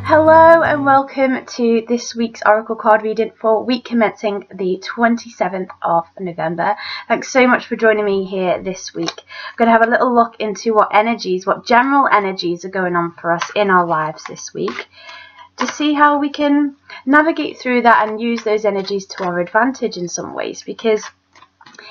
Hello and welcome to this week's Oracle card reading for week commencing the 27th of November. Thanks so much for joining me here this week. I'm going to have a little look into what general energies are going on for us in our lives this week to see how we can navigate through that and use those energies to our advantage in some ways, because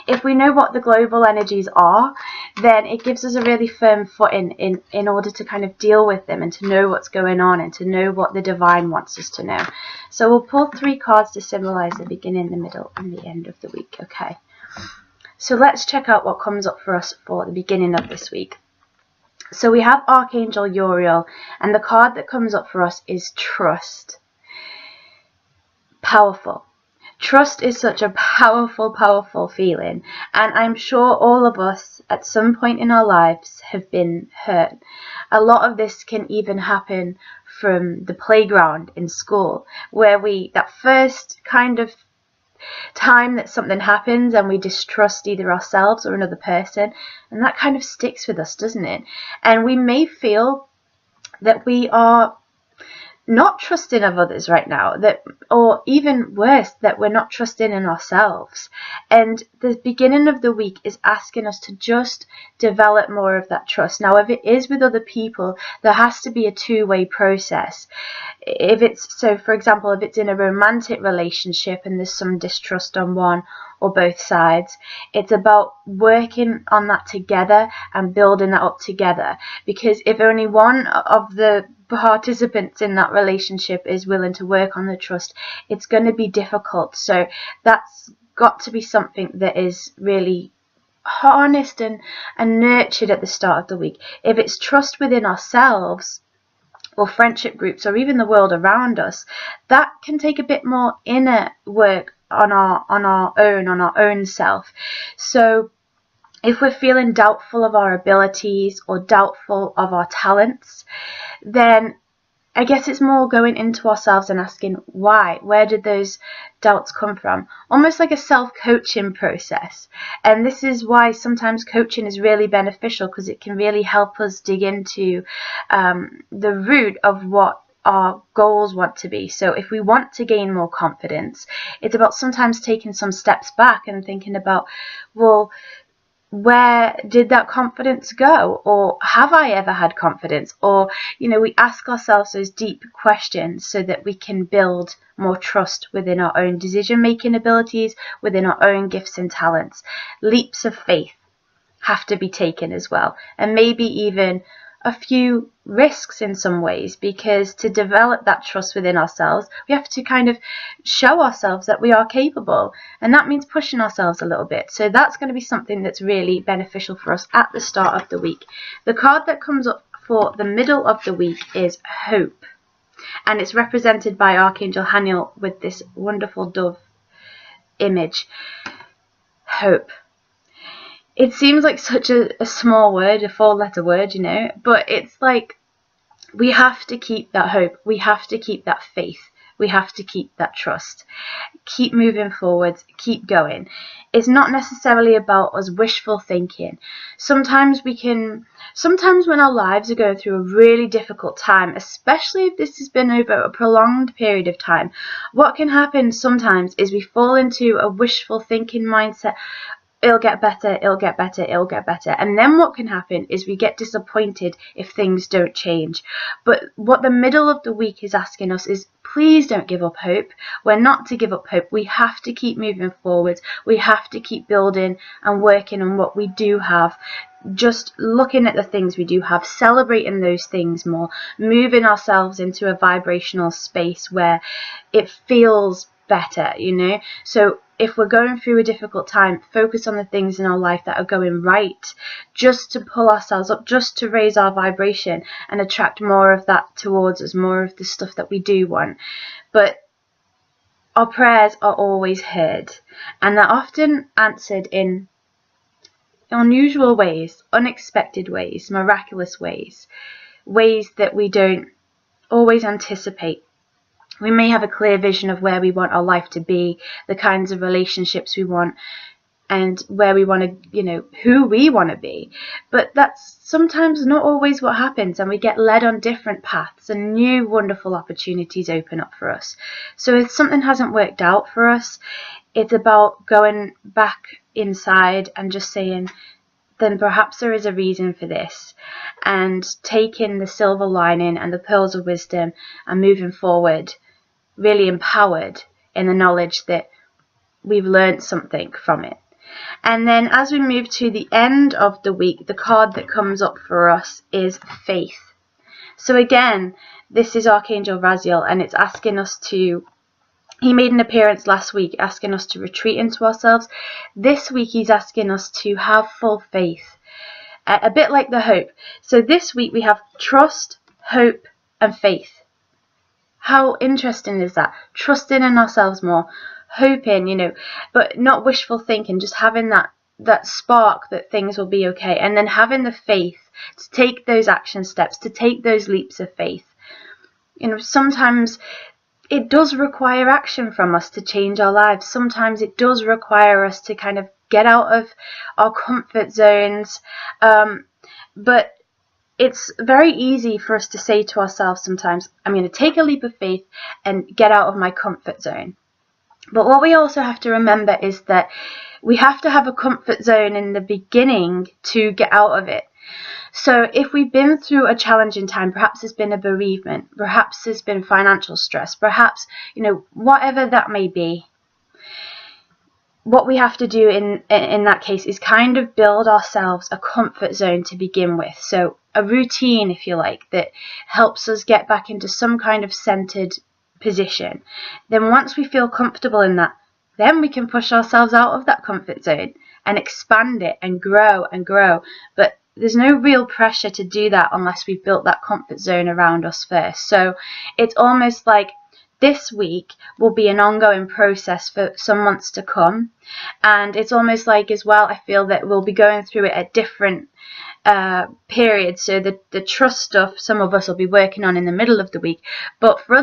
if we know what the global energies are, then it gives us a really firm footing in order to kind of deal with them and to know what's going on and to know what the divine wants us to know. So we'll pull 3 cards to symbolize the beginning, the middle, and the end of the week. Okay. So let's check out what comes up for us for the beginning of this week. So we have Archangel Uriel, and the card that comes up for us is Trust. Powerful. Trust is such a powerful, powerful feeling, and I'm sure all of us at some point in our lives have been hurt. A lot of this can even happen from the playground in school, where that first kind of time that something happens and we distrust either ourselves or another person, and that kind of sticks with us, doesn't it? And we may feel that we are not trusting of others right now, or even worse, that we're not trusting in ourselves. And the beginning of the week is asking us to just develop more of that trust. Now, if it is with other people, there has to be a two-way process. So for example, if it's in a romantic relationship and there's some distrust on one or both sides, it's about working on that together and building that up together. Because if only one of the participants in that relationship is willing to work on the trust, it's going to be difficult. So that's got to be something that is really harnessed and nurtured at the start of the week. If it's trust within ourselves or friendship groups or even the world around us, that can take a bit more inner work on our own self. So if we're feeling doubtful of our abilities or doubtful of our talents, then I guess it's more going into ourselves and asking why. Where did those doubts come from? Almost like a self-coaching process. And this is why sometimes coaching is really beneficial, because it can really help us dig into the root of what our goals want to be. So if we want to gain more confidence, it's about sometimes taking some steps back and thinking about, well, where did that confidence go? Or have I ever had confidence? Or, we ask ourselves those deep questions so that we can build more trust within our own decision-making abilities, within our own gifts and talents. Leaps of faith have to be taken as well, and maybe even a few risks in some ways, because to develop that trust within ourselves, we have to kind of show ourselves that we are capable, and that means pushing ourselves a little bit. So that's going to be something that's really beneficial for us at the start of the week. The card that comes up for the middle of the week is Hope, and it's represented by Archangel Haniel with this wonderful dove image. Hope. It seems like such a small word, a 4-letter word, but it's like we have to keep that hope. We have to keep that faith. We have to keep that trust. Keep moving forward. Keep going. It's not necessarily about us wishful thinking. Sometimes when our lives are going through a really difficult time, especially if this has been over a prolonged period of time, what can happen sometimes is we fall into a wishful thinking mindset. It'll get better, it'll get better, it'll get better. And then what can happen is we get disappointed if things don't change. But what the middle of the week is asking us is, please don't give up hope. We're not to give up hope. We have to keep moving forward. We have to keep building and working on what we do have. Just looking at the things we do have, celebrating those things more, moving ourselves into a vibrational space where it feels better, So if we're going through a difficult time, focus on the things in our life that are going right, just to pull ourselves up, just to raise our vibration and attract more of that towards us, more of the stuff that we do want. But our prayers are always heard, and they're often answered in unusual ways, unexpected ways, miraculous ways that we don't always anticipate. We may have a clear vision of where we want our life to be, the kinds of relationships we want, and where we want to, who we want to be. But that's sometimes not always what happens, and we get led on different paths and new wonderful opportunities open up for us. So if something hasn't worked out for us, it's about going back inside and just saying, then perhaps there is a reason for this, and taking the silver lining and the pearls of wisdom and moving forward really empowered in the knowledge that we've learned something from it. And then as we move to the end of the week, the card that comes up for us is faith. So again, this is Archangel Raziel, and it's asking us to, he made an appearance last week asking us to retreat into ourselves. This week he's asking us to have full faith, a bit like the hope. So this week we have trust, hope and faith. How interesting is that? Trusting in ourselves more, hoping, but not wishful thinking, just having that spark that things will be okay, and then having the faith to take those action steps, to take those leaps of faith. Sometimes it does require action from us to change our lives. Sometimes it does require us to kind of get out of our comfort zones, but it's very easy for us to say to ourselves sometimes, I'm going to take a leap of faith and get out of my comfort zone. But what we also have to remember is that we have to have a comfort zone in the beginning to get out of it. So if we've been through a challenging time, perhaps there's been a bereavement, perhaps there's been financial stress, perhaps, whatever that may be, what we have to do in that case is kind of build ourselves a comfort zone to begin with. So a routine, if you like, that helps us get back into some kind of centered position. Then once we feel comfortable in that, then we can push ourselves out of that comfort zone and expand it and grow and grow. But there's no real pressure to do that unless we've built that comfort zone around us first. So it's almost like this week will be an ongoing process for some months to come, and it's almost like as well, I feel that we'll be going through it at different periods. So the trust stuff, some of us will be working on in the middle of the week, but for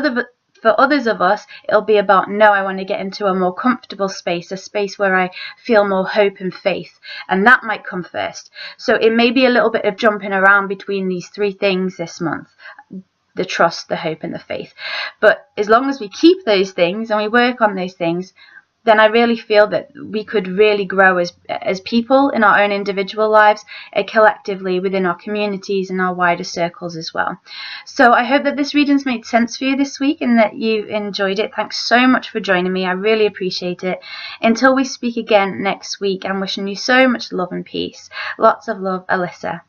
others of us, it'll be about, no, I want to get into a more comfortable space, a space where I feel more hope and faith, and that might come first. So it may be a little bit of jumping around between these three things this month: the trust, the hope and the faith. But as long as we keep those things and we work on those things, then I really feel that we could really grow as people in our own individual lives, and collectively within our communities and our wider circles as well. So I hope that this reading's made sense for you this week and that you enjoyed it. Thanks so much for joining me. I really appreciate it. Until we speak again next week, I'm wishing you so much love and peace. Lots of love, Alyssa.